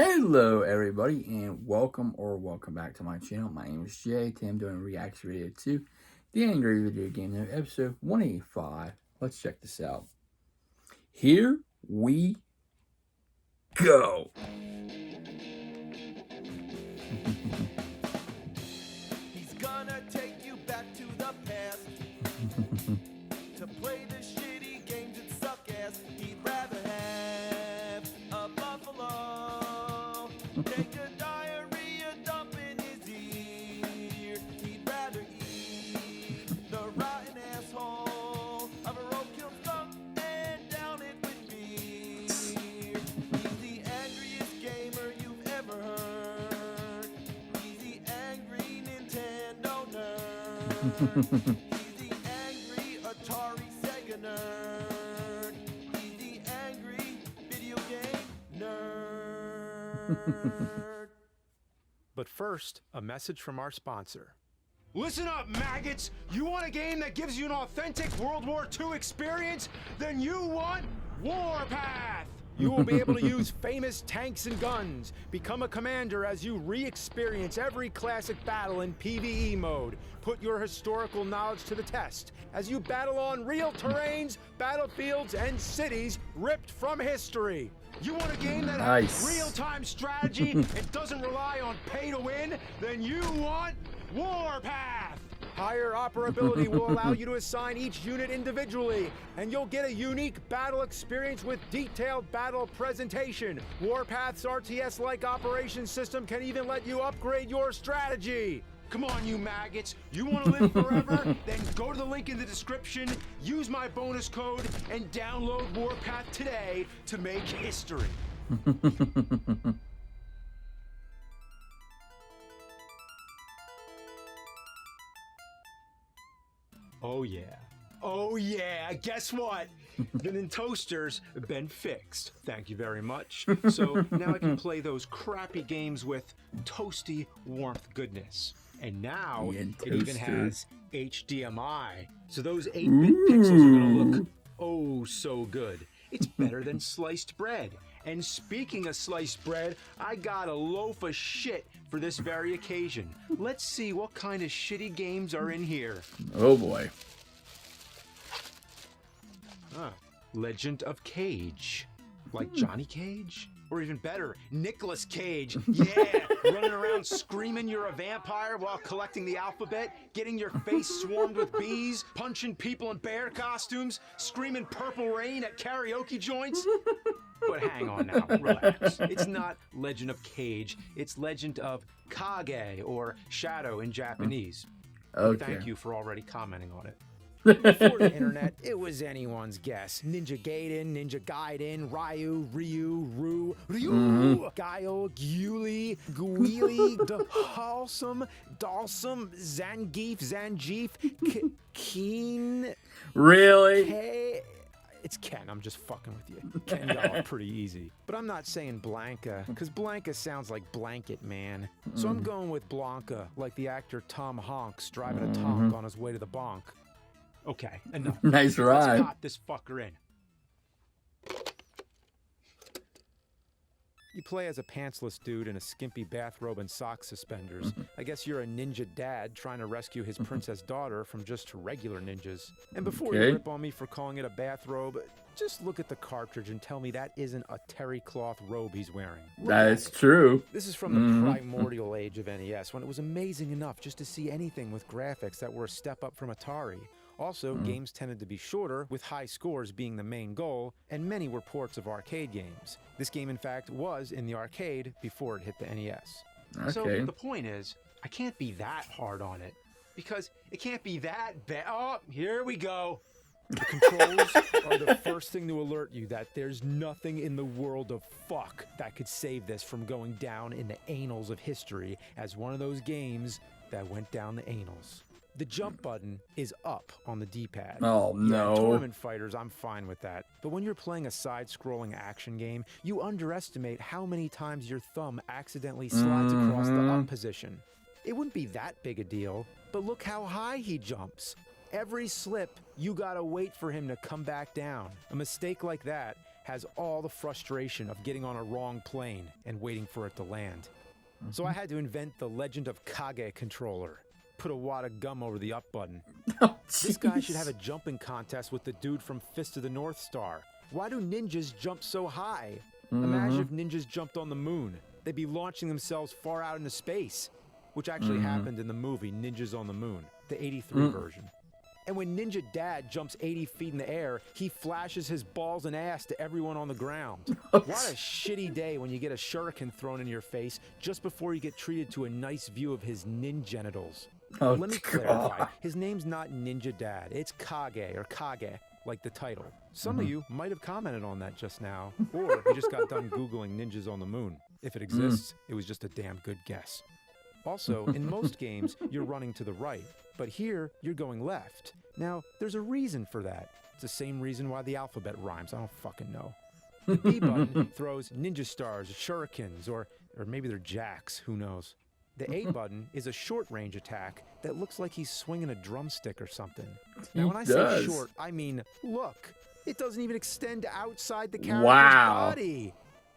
Hello, everybody, and welcome back to my channel. My name is Jay. Today I'm doing a reaction video to the Angry Video Game Nerd, episode 185. Let's check this out. Here we go. He's gonna take you back to the past to play the shitty games that suck ass. He'd rather have a buffalo take a diarrhea dump in his ear. He'd rather eat the rotten asshole of a roadkill skunk and down it with beer. He's the angriest gamer you've ever heard. He's the angry Nintendo nerd. He's the angry Atari Sega nerd. He's the angry video game nerd. But first, a message from our sponsor. Listen up, maggots! You want a game that gives you an authentic World War II experience? Then you want Warpath! You will be able to use famous tanks and guns, become a commander as you re-experience every classic battle in PvE mode, put your historical knowledge to the test as you battle on real terrains, battlefields, and cities ripped from history. You want a game that has real-time strategy and doesn't rely on pay to win? Then you want Warpath! Higher operability will allow you to assign each unit individually, and you'll get a unique battle experience with detailed battle presentation. Warpath's RTS-like operation system can even let you upgrade your strategy. Come on, you maggots. You want to live forever? Then go to the link in the description, use my bonus code, and download Warpath today to make history. Oh yeah. Oh yeah, guess what? The Nintoaster's been fixed. Thank you very much. So now I can play those crappy games with toasty warmth goodness. And now it even has HDMI. So those 8-bit pixels are gonna look oh so good. It's better than sliced bread. And speaking of sliced bread, I got a loaf of shit for this very occasion. Let's see what kind of shitty games are in here. Oh boy. Legend of Kage. Like Johnny Cage? Or even better, Nicolas Cage. Yeah, running around screaming you're a vampire while collecting the alphabet, getting your face swarmed with bees, punching people in bear costumes, screaming Purple Rain at karaoke joints. But hang on now, relax. It's not Legend of Kage, it's Legend of Kage, or Shadow in Japanese. Okay. Thank you for already commenting on it. Before the internet, it was anyone's guess. Ninja Gaiden, Ninja Gaiden, Ryu, Gaio, Gyuli, Guili, Halsum, Dalsum, Zangief, Keen. Really? It's Ken, I'm just fucking with you. Ken got off pretty easy. But I'm not saying Blanca, because Blanca sounds like Blanket Man. So I'm going with Blanca, like the actor Tom Hanks driving a Tonk on his way to the bonk. Okay, enough. Nice ride. Let's pop this fucker in. You play as a pantsless dude in a skimpy bathrobe and sock suspenders. I guess you're a ninja dad trying to rescue his princess daughter from just regular ninjas. And before you rip on me for calling it a bathrobe, just look at the cartridge and tell me that isn't a terry cloth robe he's wearing. That is true. This is from the primordial age of NES, when it was amazing enough just to see anything with graphics that were a step up from Atari. Also, games tended to be shorter, with high scores being the main goal, and many were ports of arcade games. This game, in fact, was in the arcade before it hit the NES. Okay. So the point is, I can't be that hard on it, because it can't be that bad. Oh, here we go. The controls are the first thing to alert you that there's nothing in the world of fuck that could save this from going down in the annals of history as one of those games that went down the annals. The jump button is up on the D-pad. Oh, no. Yeah, tournament fighters, I'm fine with that. But when you're playing a side-scrolling action game, you underestimate how many times your thumb accidentally slides across the up position. It wouldn't be that big a deal, but look how high he jumps. Every slip, you gotta wait for him to come back down. A mistake like that has all the frustration of getting on a wrong plane and waiting for it to land. So I had to invent the Legend of Kage controller. Put a wad of gum over the up button. Oh, This guy should jeez. have a jumping contest with the dude from Fist of the North Star. Why do ninjas jump so high? Imagine if ninjas jumped on the moon. They'd be launching themselves far out into space, which actually happened in the movie Ninjas on the Moon, the 83 version. And when Ninja Dad jumps 80 feet in the air, he flashes his balls and ass to everyone on the ground. What a shitty day when you get a shuriken thrown in your face just before you get treated to a nice view of his ningenitals. Oh, Let me God. clarify. His name's not Ninja Dad. It's Kage or Kage, like the title. Some of you might have commented on that just now, or you just got done Googling ninjas on the moon. If it exists, it was just a damn good guess. Also, in most games, you're running to the right, but here, you're going left. Now, there's a reason for that. It's the same reason why the alphabet rhymes. I don't fucking know. The B button throws ninja stars, shurikens, or maybe they're jacks, who knows. The A button is a short-range attack that looks like he's swinging a drumstick or something. Now, when I say short, I mean, look, it doesn't even extend outside the character's body.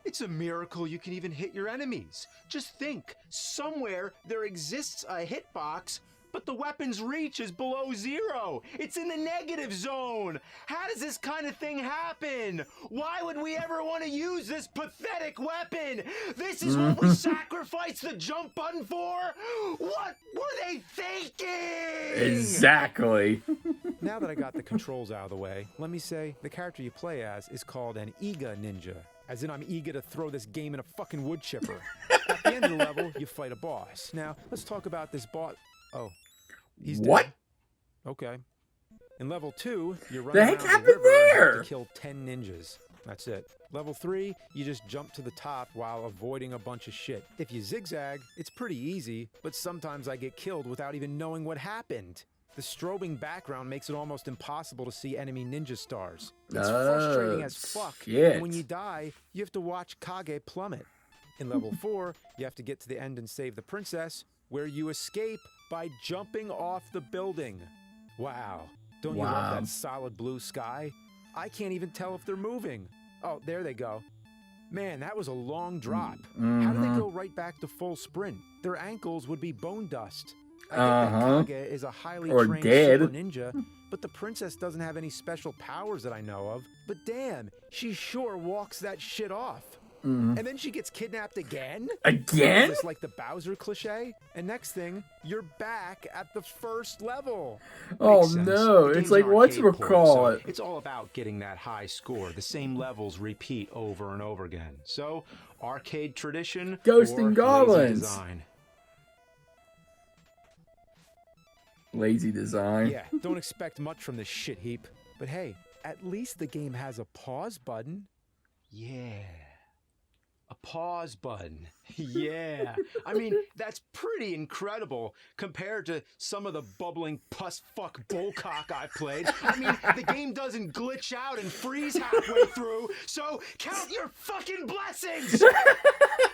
It's a miracle you can even hit your enemies. Just think, somewhere there exists a hitbox, but the weapon's reach is below 0. It's in the negative zone. How does this kind of thing happen? Why would we ever want to use this pathetic weapon? This is what we sacrificed the jump button for? What were they thinking? Exactly. Now that I got the controls out of the way, let me say the character you play as is called an Iga Ninja. As in, I'm eager to throw this game in a fucking wood chipper. At the end of the level, you fight a boss. Now, let's talk about this boss. Oh, he's dead. What? Okay. In level 2, you're The running heck around the happened river and have there? to kill 10 ninjas. That's it. Level 3, you just jump to the top while avoiding a bunch of shit. If you zigzag, it's pretty easy, but sometimes I get killed without even knowing what happened. The strobing background makes it almost impossible to see enemy ninja stars. It's frustrating as fuck. shit. And when you die, you have to watch Kage plummet. In level 4, you have to get to the end and save the princess, where you escape by jumping off the building. Wow. Don't you love that solid blue sky? I can't even tell if they're moving. Oh, there they go. Man, that was a long drop. How do they go right back to full sprint? Their ankles would be bone dust. I get that Kage is a highly trained super ninja, but the princess doesn't have any special powers that I know of. But damn, she sure walks that shit off. And then she gets kidnapped again? Again? Just like the Bowser cliche? And next thing, you're back at the first level. Oh Makes sense. no, The it's game's like an what's arcade port, call so it? It's all about getting that high score. The same levels repeat over and over again. So, arcade tradition Ghosts or and lazy goblins. design. Lazy design. Yeah, don't expect much from this shit heap. But hey, at least the game has a pause button. Yeah. A pause button. Yeah. I mean, that's pretty incredible compared to some of the bubbling pus fuck bullcock I've played. I mean, the game doesn't glitch out and freeze halfway through, so count your fucking blessings! The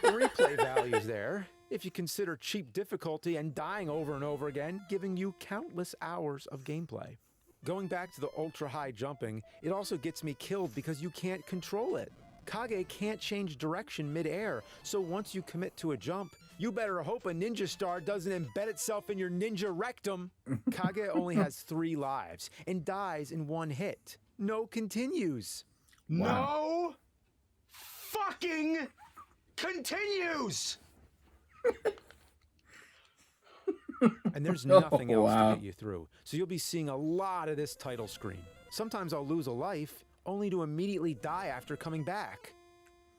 replay value's there, if you consider cheap difficulty and dying over and over again, giving you countless hours of gameplay. Going back to the ultra-high jumping, it also gets me killed because you can't control it. Kage can't change direction mid-air, so once you commit to a jump, you better hope a ninja star doesn't embed itself in your ninja rectum. Kage only has 3 lives and dies in 1 hit. No continues. No fucking continues! And there's nothing else wow. to get you through, so you'll be seeing a lot of this title screen. Sometimes I'll lose a life, only to immediately die after coming back.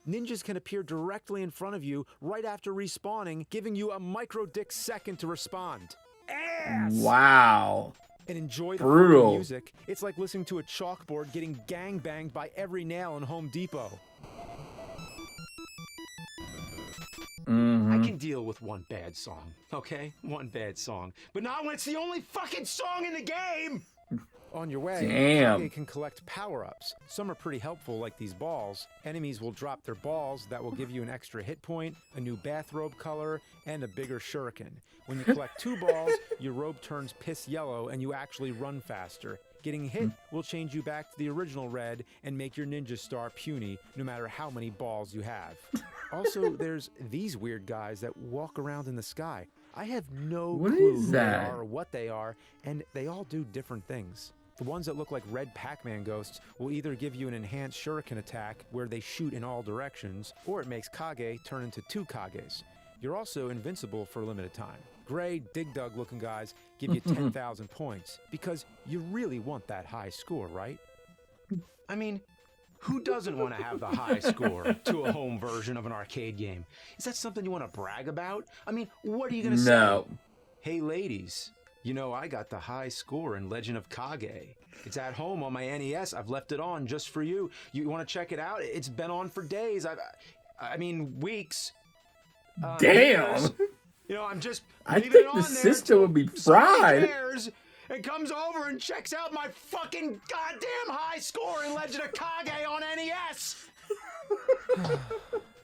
Ninjas can appear directly in front of you right after respawning, giving you a micro-dick second to respond. Ass! Wow. And enjoy the Brutal. fucking music. It's like listening to a chalkboard getting gangbanged by every nail in Home Depot. I can deal with one bad song, okay? One bad song. But not when it's the only fucking song in the game! On your way, Damn. Kage can collect power-ups. Some are pretty helpful, like these balls. Enemies will drop their balls that will give you an extra hit point, a new bathrobe color, and a bigger shuriken. When you collect 2 balls, your robe turns piss yellow and you actually run faster, Getting hit will change you back to the original red and make your ninja star puny no matter how many balls you have. Also, there's these weird guys that walk around in the sky. I have no clue who they are or what they are, and they all do different things. The ones that look like red Pac-Man ghosts will either give you an enhanced shuriken attack where they shoot in all directions, or it makes Kage turn into 2 Kages. You're also invincible for a limited time. Gray, dig-dug looking guys give you 10,000 points, because you really want that high score, right? I mean, who doesn't want to have the high score to a home version of an arcade game? Is that something you want to brag about? I mean, what are you going to say? Hey, ladies, you know I got the high score in Legend of Kage. It's at home on my NES. I've left it on just for you. You want to check it out? It's been on for days. I mean, weeks. Damn! Years. You know, I'm just I leaving think it on the there. system would be Somebody fried. cares and comes over and checks out my fucking goddamn high score in Legend of Kage on NES.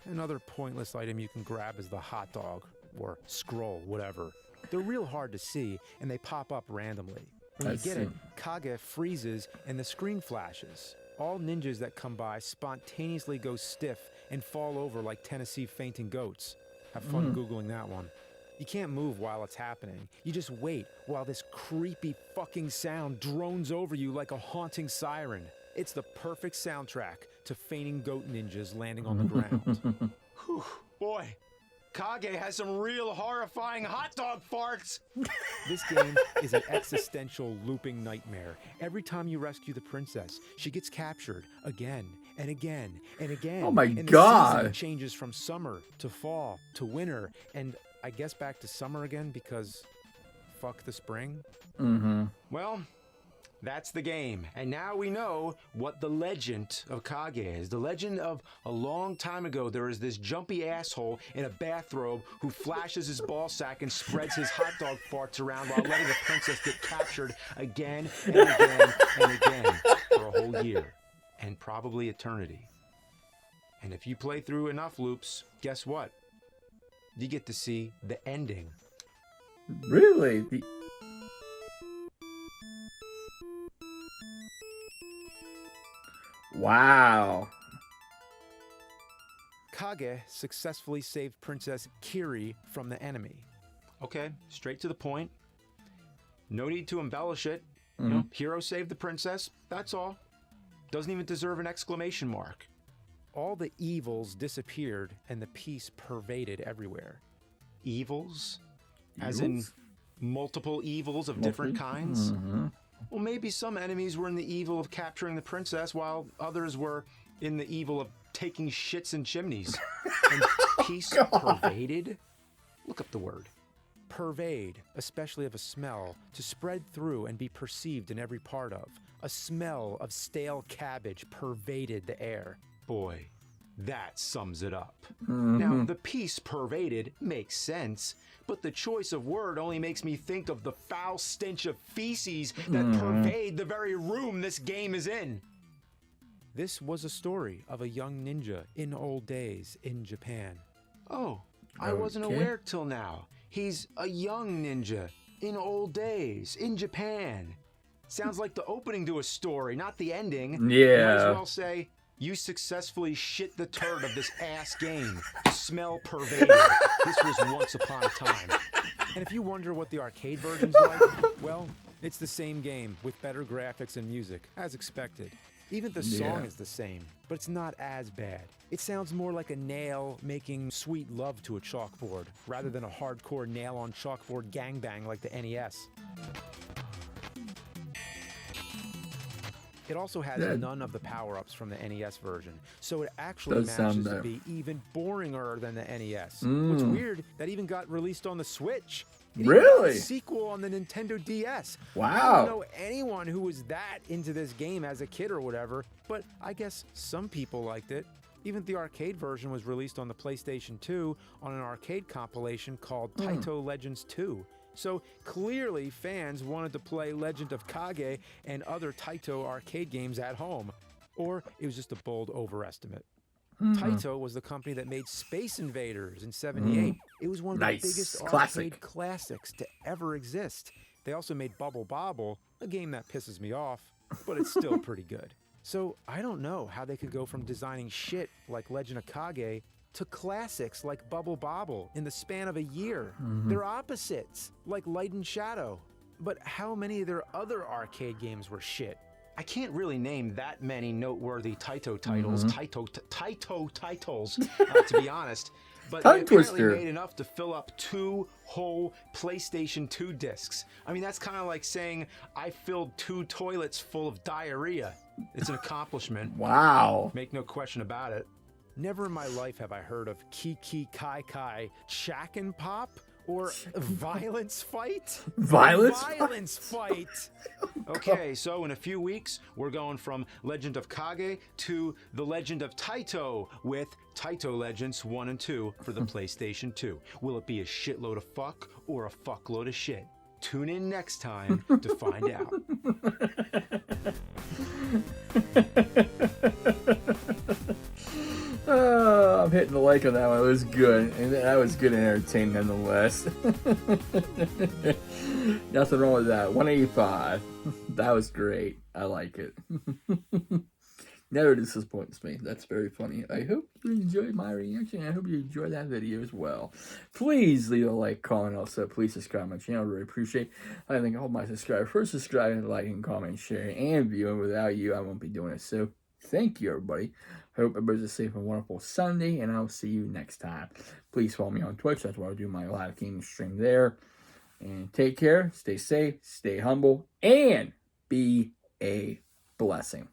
Another pointless item you can grab is the hot dog, or scroll, whatever. They're real hard to see, and they pop up randomly. When you get it, Kage freezes and the screen flashes. All ninjas that come by spontaneously go stiff and fall over like Tennessee fainting goats. Have fun Googling that one. You can't move while it's happening. You just wait while this creepy fucking sound drones over you like a haunting siren. It's the perfect soundtrack to fainting goat ninjas landing on the ground. Whew, boy, Kage has some real horrifying hot dog farts. This game is an existential looping nightmare. Every time you rescue the princess, she gets captured again and again and again. Oh my and God. The season changes from summer to fall to winter, and I guess back to summer again because fuck the spring. Well, that's the game. And now we know what the Legend of Kage is. The legend of a long time ago, there is this jumpy asshole in a bathrobe who flashes his ball sack and spreads his hot dog farts around while letting the princess get captured again and again and again for a whole year. And probably eternity. And if you play through enough loops, guess what? You get to see the ending. Really? Wow. Kage successfully saved Princess Kiri from the enemy. Okay, straight to the point. No need to embellish it. You know, hero saved the princess. That's all. Doesn't even deserve an exclamation mark. All the evils disappeared and the peace pervaded everywhere. Evils? As in multiple evils of different kinds? Well, maybe some enemies were in the evil of capturing the princess, while others were in the evil of taking shits in chimneys. And peace pervaded? Look up the word. Pervade, especially of a smell, to spread through and be perceived in every part of. A smell of stale cabbage pervaded the air. Boy, that sums it up. Now, the peace pervaded makes sense, but the choice of word only makes me think of the foul stench of feces that pervade the very room this game is in. This was a story of a young ninja in old days in Japan. Oh, I wasn't aware till now. He's a young ninja in old days in Japan. Sounds like the opening to a story, not the ending. Yeah. Might as well say, you successfully shit the turd of this ass game. Smell pervaded. This was once upon a time. And if you wonder what the arcade version's like, well, it's the same game with better graphics and music, as expected. Even the song is the same, but it's not as bad. It sounds more like a nail making sweet love to a chalkboard, rather than a hardcore nail-on-chalkboard gangbang like the NES. It also has none of the power-ups from the NES version, so it actually manages to be even boringer than the NES. What's weird, that even got released on the Switch. It even got a sequel on the Nintendo DS. Wow. I don't know anyone who was that into this game as a kid or whatever, but I guess some people liked it. Even the arcade version was released on the PlayStation 2 on an arcade compilation called Taito Legends 2. So clearly fans wanted to play Legend of Kage and other Taito arcade games at home. Or it was just a bold overestimate. Taito was the company that made Space Invaders in '78. It was one of the biggest arcade classics to ever exist. They also made Bubble Bobble, a game that pisses me off, but it's still pretty good. So I don't know how they could go from designing shit like Legend of Kage to classics like Bubble Bobble in the span of a year. They're opposites, like Light and Shadow. But how many of their other arcade games were shit? I can't really name that many noteworthy Taito titles, Taito titles, to be honest. But Tongue they apparently twister. made enough to fill up 2 whole PlayStation 2 discs. I mean, that's kind of like saying I filled 2 toilets full of diarrhea. It's an accomplishment. Wow. Make no question about it. Never in my life have I heard of Kiki Kai Kai Shack and Pop or Violence Fight. Violence Fight. Okay, so in a few weeks, we're going from Legend of Kage to the Legend of Taito with Taito Legends 1 and 2 for the PlayStation 2. Will it be a shitload of fuck or a fuckload of shit? Tune in next time to find out. I'm hitting the like on that one. It was good. And that was good and entertaining nonetheless. Nothing wrong with that. 185. That was great. I like it. Never disappoints me. That's very funny. I hope you enjoyed my reaction. I hope you enjoyed that video as well. Please leave a like, comment. Also, please subscribe to my channel. I really appreciate it. I thank all my subscribers for subscribing, liking, commenting, sharing, and viewing. Without you, I won't be doing it. So, thank you, everybody. I hope everybody's a safe and wonderful Sunday, and I'll see you next time. Please follow me on Twitch. That's where I do my live gaming stream there. And take care. Stay safe. Stay humble. And be a blessing.